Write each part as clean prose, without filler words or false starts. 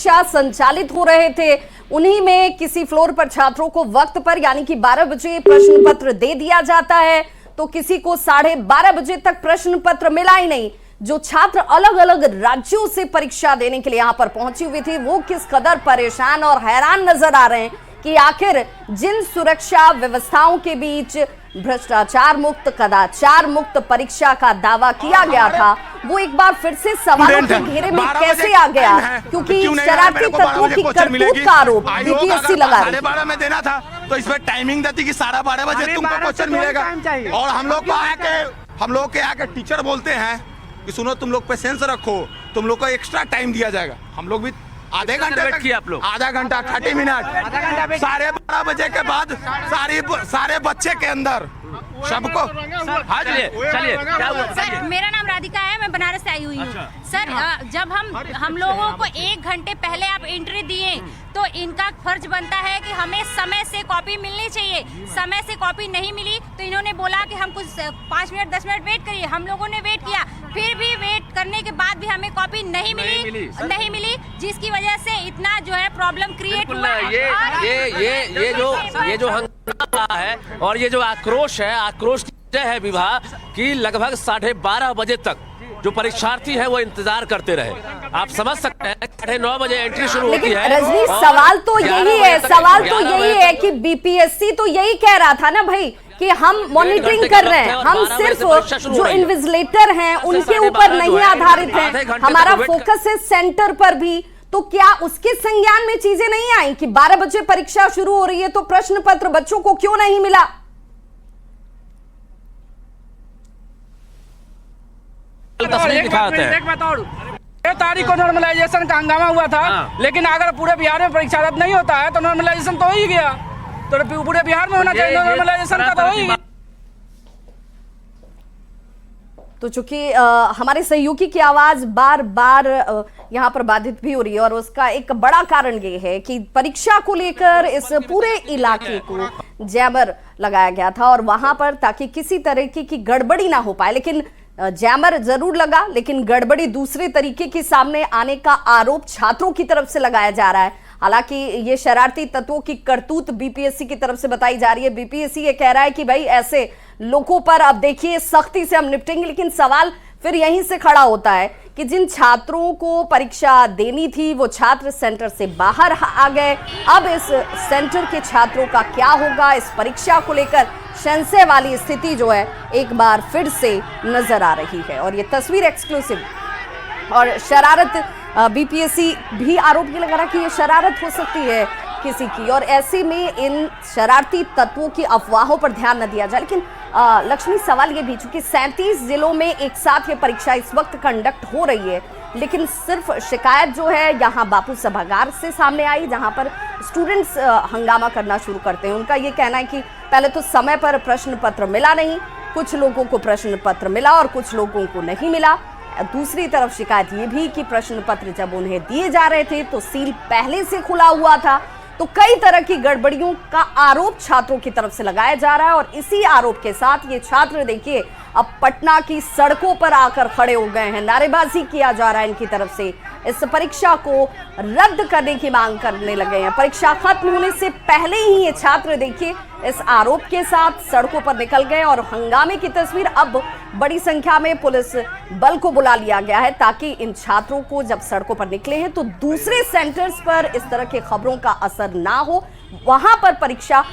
परीक्षा संचालित हो रहे थे, उन्हीं में किसी फ्लोर पर छात्रों को वक्त पर यानी कि 12 बजे प्रश्न पत्र दे दिया जाता है, तो किसी को 12:30 बजे तक प्रश्न पत्र मिला ही नहीं। जो छात्र अलग अलग राज्यों से परीक्षा देने के लिए यहां पर पहुंचे हुए थे, वो किस कदर परेशान और हैरान नजर आ रहे हैं कि आखिर जिन सुरक्षा व्यवस्थाओं के बीच भ्रष्टाचार मुक्त, कदाचार मुक्त परीक्षा का दावा किया गया था, वो एक बार फिर से सवालों के घेरे में कैसे आ गया, क्योंकि शरारती तत्वों की करतूत का आरोप बीपीएससी लगा रही है। 12:30 में देना था तो इसमें टाइमिंग देती कि 12:30 बजे तुमको क्वेश्चन मिलेगा, और हम लोग के आके टीचर बोलते हैं कि सुनो तुम लोग पेशेंस रखो, तुम लोग को एक्स्ट्रा टाइम दिया जाएगा। हम लोग भी आधे घंटे वेट किया, आप लोग आधा घंटा 30 मिनट, 12:30 बजे के बाद सारे बच्चे के अंदर सबको। चलिए सर, मेरा नाम राधिका है, मैं बनारस से आई हुई हूँ। सर जब हम लोगों को 1 घंटे पहले आप एंट्री दिए तो इनका फर्ज बनता है कि हमें समय से कॉपी मिलनी चाहिए। समय से कॉपी नहीं मिली तो इन्होंने बोला कि हम कुछ 5 मिनट 10 मिनट वेट करिए। हम लोगों ने वेट किया, फिर भी वेट करने के बाद भी हमें कॉपी नहीं मिली, जिसकी वजह से इतना जो है प्रॉब्लम क्रिएट हुआ। ये जो हंगामा है और ये जो आक्रोश है विभाग की, लगभग 12:30 बजे तक जो परीक्षार्थी है वो इंतजार करते रहे। आप समझ सकते हैं 9:30 बजे एंट्री शुरू होती है। रजनी, सवाल तो यही है कि बीपीएससी तो यही कह रहा था ना भाई कि हम मॉनिटरिंग कर रहे हैं, हम सिर्फ जो इन्विजिलेटर हैं उनके ऊपर नहीं आधारित हैं, हमारा फोकस है सेंटर पर भी। तो क्या उसके संज्ञान में चीजें नहीं आई कि 12 बजे परीक्षा शुरू हो रही है तो प्रश्न पत्र बच्चों को क्यों नहीं मिला? तारीख को नॉर्मलाइजेशन का हंगामा हुआ था, लेकिन अगर पूरे बिहार में परीक्षा रद्द नहीं होता है तो नॉर्मलाइजेशन तो हो ही गया, तो पूरे बिहार में होना चाहिए नॉर्मलाइजेशन का, तो हो ही गया। तो चूंकि हमारे सहयोगी की आवाज बार बार यहाँ पर बाधित भी हो रही है, और उसका एक बड़ा कारण ये है कि परीक्षा को लेकर इस पूरे इलाके को जैमर लगाया गया था और वहां पर ताकि किसी तरह की गड़बड़ी ना हो पाए। लेकिन जैमर जरूर लगा, लेकिन गड़बड़ी दूसरे तरीके के सामने आने का आरोप छात्रों की तरफ से लगाया जा रहा है। हालांकि ये शरारती तत्वों की करतूत बीपीएससी की तरफ से बताई जा रही है। बीपीएससी ये कह रहा है कि भाई ऐसे लोगों पर अब देखिए सख्ती से हम निपटेंगे, लेकिन सवाल फिर यहीं से खड़ा होता है कि जिन छात्रों को परीक्षा देनी थी वो छात्र सेंटर से बाहर आ गए। अब इस सेंटर के छात्रों का क्या होगा? इस परीक्षा को लेकर संशय वाली स्थिति जो है एक बार फिर से नजर आ रही है। और ये तस्वीर एक्सक्लूसिव और शरारत, बीपीएससी भी आरोप ये लगा रहा कि ये शरारत हो सकती है किसी की, और ऐसे में इन शरारती तत्वों की अफवाहों पर ध्यान न दिया जाए। लेकिन लक्ष्मी, सवाल ये भी, चूंकि 37 जिलों में एक साथ ये परीक्षा इस वक्त कंडक्ट हो रही है, लेकिन सिर्फ शिकायत जो है यहाँ बापू सभागार से सामने आई, जहाँ पर स्टूडेंट्स हंगामा करना शुरू करते हैं। उनका ये कहना है कि पहले तो समय पर प्रश्न पत्र मिला नहीं, कुछ लोगों को प्रश्न पत्र मिला और कुछ लोगों को नहीं मिला। दूसरी तरफ शिकायत ये भी कि प्रश्न पत्र जब उन्हें दिए जा रहे थे तो सील पहले से खुला हुआ था। तो कई तरह की गड़बड़ियों का आरोप छात्रों की तरफ से लगाया जा रहा है, और इसी आरोप के साथ ये छात्र देखिए अब पटना की सड़कों पर आकर खड़े हो गए हैं। नारेबाजी किया जा रहा है इनकी तरफ से, इस परीक्षा को रद्द करने की मांग करने लगे हैं। परीक्षा खत्म होने से पहले ही ये छात्र देखिए इस आरोप के साथ सड़कों पर निकल गए, और हंगामे की तस्वीर, अब बड़ी संख्या में पुलिस बल को बुला लिया गया है ताकि इन छात्रों को जब सड़कों पर निकले हैं तो दूसरे सेंटर्स पर इस तरह के खबरों का असर ना हो, वहां पर परीक्षा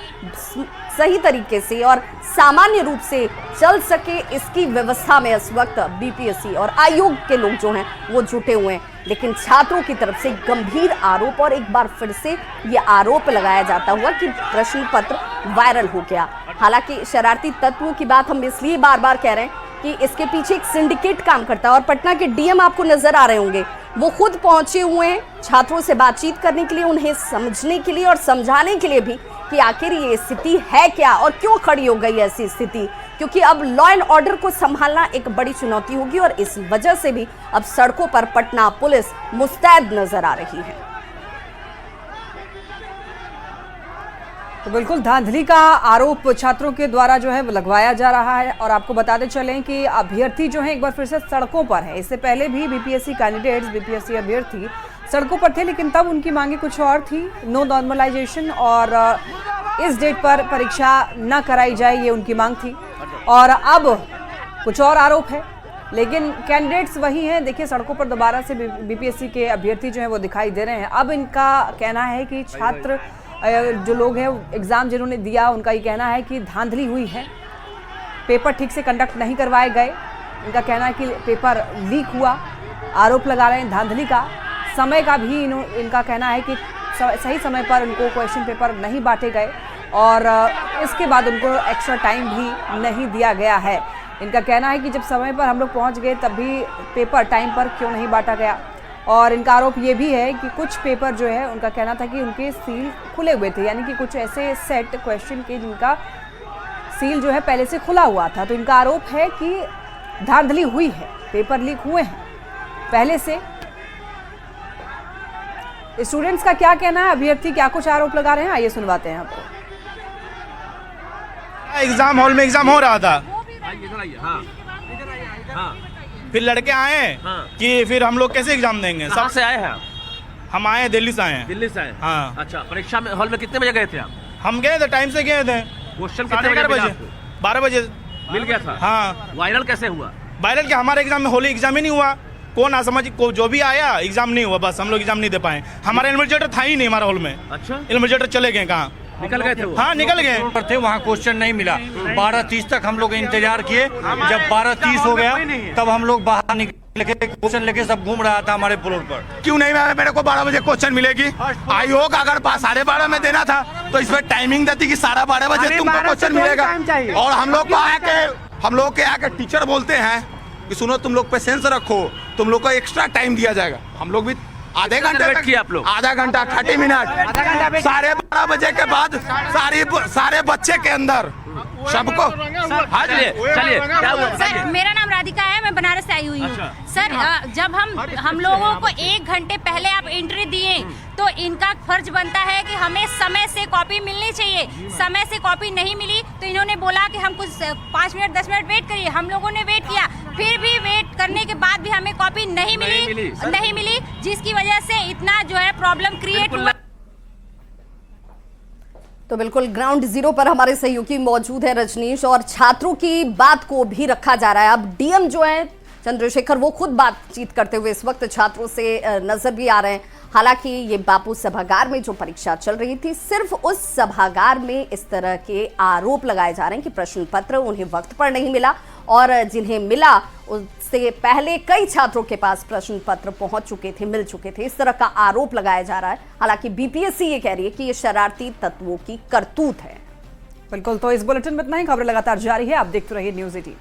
सही तरीके से और सामान्य रूप से चल सके, इसकी व्यवस्था में इस वक्त बीपीएससी और आयोग के लोग जो हैं वो जुटे हुए हैं। लेकिन छात्रों की तरफ से गंभीर आरोप, और एक बार फिर से ये आरोप लगाया जाता हुआ कि प्रश्न पत्र वायरल हो गया। हालांकि शरारती तत्वों की बात हम इसलिए बार बार कह रहे हैं कि इसके पीछे एक सिंडिकेट काम करता है, और पटना के डीएम आपको नजर आ रहे होंगे, वो खुद पहुंचे हुए हैं छात्रों से बातचीत करने के लिए, उन्हें समझने के लिए और समझाने के लिए भी कि आखिर ये स्थिति है क्या और क्यों खड़ी हो गई ऐसी स्थिति, क्योंकि अब लॉ एंड ऑर्डर को संभालना एक बड़ी चुनौती होगी, और इस वजह से भी अब सड़कों पर पटना पुलिस मुस्तैद नजर आ रही है। तो बिल्कुल धांधली का आरोप छात्रों के द्वारा जो है लगवाया जा रहा है, और आपको बताते चलें कि अभ्यर्थी जो है एक बार फिर से सड़कों पर है। इससे पहले भी बीपीएससी कैंडिडेट्स, बीपीएससी अभ्यर्थी सड़कों पर थे, लेकिन तब उनकी मांगे कुछ और थी। नो नॉर्मलाइजेशन और इस डेट पर परीक्षा न कराई जाए, ये उनकी मांग थी। और अब कुछ और आरोप है, लेकिन कैंडिडेट्स वही हैं। देखिए, सड़कों पर दोबारा से बीपीएससी के अभ्यर्थी जो हैं वो दिखाई दे रहे हैं। अब इनका कहना है कि छात्र जो लोग हैं, एग्ज़ाम जिन्होंने दिया, उनका ये कहना है कि धांधली हुई है, पेपर ठीक से कंडक्ट नहीं करवाए गए। इनका कहना है कि पेपर लीक हुआ, आरोप लगा रहे हैं धांधली का। समय का भी इनका कहना है कि सही समय पर उनको क्वेश्चन पेपर नहीं बांटे गए और इसके बाद उनको एक्स्ट्रा टाइम भी नहीं दिया गया है। इनका कहना है कि जब समय पर हम लोग पहुँच गए तब भी पेपर टाइम पर क्यों नहीं बांटा गया। और इनका आरोप ये भी है कि कुछ पेपर जो है, उनका कहना था कि उनके सील खुले हुए थे, यानी कि कुछ ऐसे सेट क्वेश्चन के जिनका सील जो है पहले से खुला हुआ था। तो इनका आरोप है कि धांधली हुई है, पेपर लीक हुए हैं पहले से। स्टूडेंट्स का क्या कहना है, अभ्यर्थी क्या कुछ आरोप लगा रहे हैं, आइए सुनवाते हैं आपको। एग्जाम हॉल में एग्जाम हो रहा था, हाँ। फिर लड़के आए कि फिर हम लोग कैसे एग्जाम देंगे। कहाँ से आए हैं? हम आए दिल्ली से आए हैं। दिल्ली से आए? हाँ। अच्छा, परीक्षा में हॉल में कितने बजे गए थे आप? हम गए थे, टाइम से गए थे। क्वेश्चन कितने बजे मिला आपको? 12 बजे मिल गया था। हाँ। वायरल कैसे हुआ? वायरल क्या, हमारे एग्जाम में होली एग्जाम ही नहीं हुआ। कौन आसमाजी को जो भी आया एग्जाम नहीं हुआ, बस हम लोग एग्जाम नहीं दे पाए। हमारा इन्विजिलेटर था ही नहीं हमारा हॉल में। अच्छा, इन्विजिलेटर चले गए, कहाँ निकल गए थे वो? हाँ, निकल गए थे, वहाँ क्वेश्चन नहीं मिला। 12:30 तक हम लोग इंतजार किए, जब 12:30 हो गया तब हम लोग बाहर निकले, क्वेश्चन लेके सब घूम रहा था हमारे फ्लोर पर। क्यों नहीं मेरे को 12 बजे क्वेश्चन मिलेगी? आयोग अगर 12:30 में देना था तो इसमें टाइमिंग देती कि 12:30 बजे तुमको क्वेश्चन मिलेगा। और हम लोग के आके टीचर बोलते हैं कि सुनो, तुम लोग पेशेंस रखो, तुम लोग को एक्स्ट्रा टाइम दिया जाएगा। हम लोग भी आधे घंटे वेट किया आप लोग? आधा घंटा 30 मिनट। 12:30 बजे के बाद सारे बच्चे के अंदर सबको। हाँ, चलिए क्या हुआ? सर, मेरा नाम राधिका है, मैं बनारस से आई हुई हूँ। सर, जब हम लोगों को 1 घंटे पहले आप एंट्री दिए तो इनका फर्ज बनता है कि हमें समय से कॉपी मिलनी चाहिए। समय से कॉपी नहीं मिली तो इन्होंने बोला कि हम कुछ 5 मिनट 10 मिनट वेट करिए। हम लोगों ने वेट किया, फिर भी वेट करने के बाद भी हमें कॉपी नहीं मिली, जिसकी वजह से इतना जो है प्रॉब्लम क्रिएट हुआ। तो बिल्कुल ग्राउंड जीरो पर हमारे सहयोगी मौजूद है रजनीश, और छात्रों की बात को भी रखा जा रहा है। अब डीएम जो है चंद्रशेखर, वो खुद बातचीत करते हुए इस वक्त छात्रों से नजर भी आ रहे हैं। हालांकि ये बापू सभागार में जो परीक्षा चल रही थी, सिर्फ उस सभागार में इस तरह के आरोप लगाए जा रहे हैं कि प्रश्न पत्र उन्हें वक्त पर नहीं मिला, और जिन्हें मिला उससे पहले कई छात्रों के पास प्रश्न पत्र पहुंच चुके थे, मिल चुके थे। इस तरह का आरोप लगाया जा रहा है। हालांकि बीपीएससी ये कह रही है कि ये शरारती तत्वों की करतूत है। बिल्कुल, तो इस बुलेटिन में इतना ही। खबरें लगातार जारी है, आप देखते रहिए न्यूज़ 18।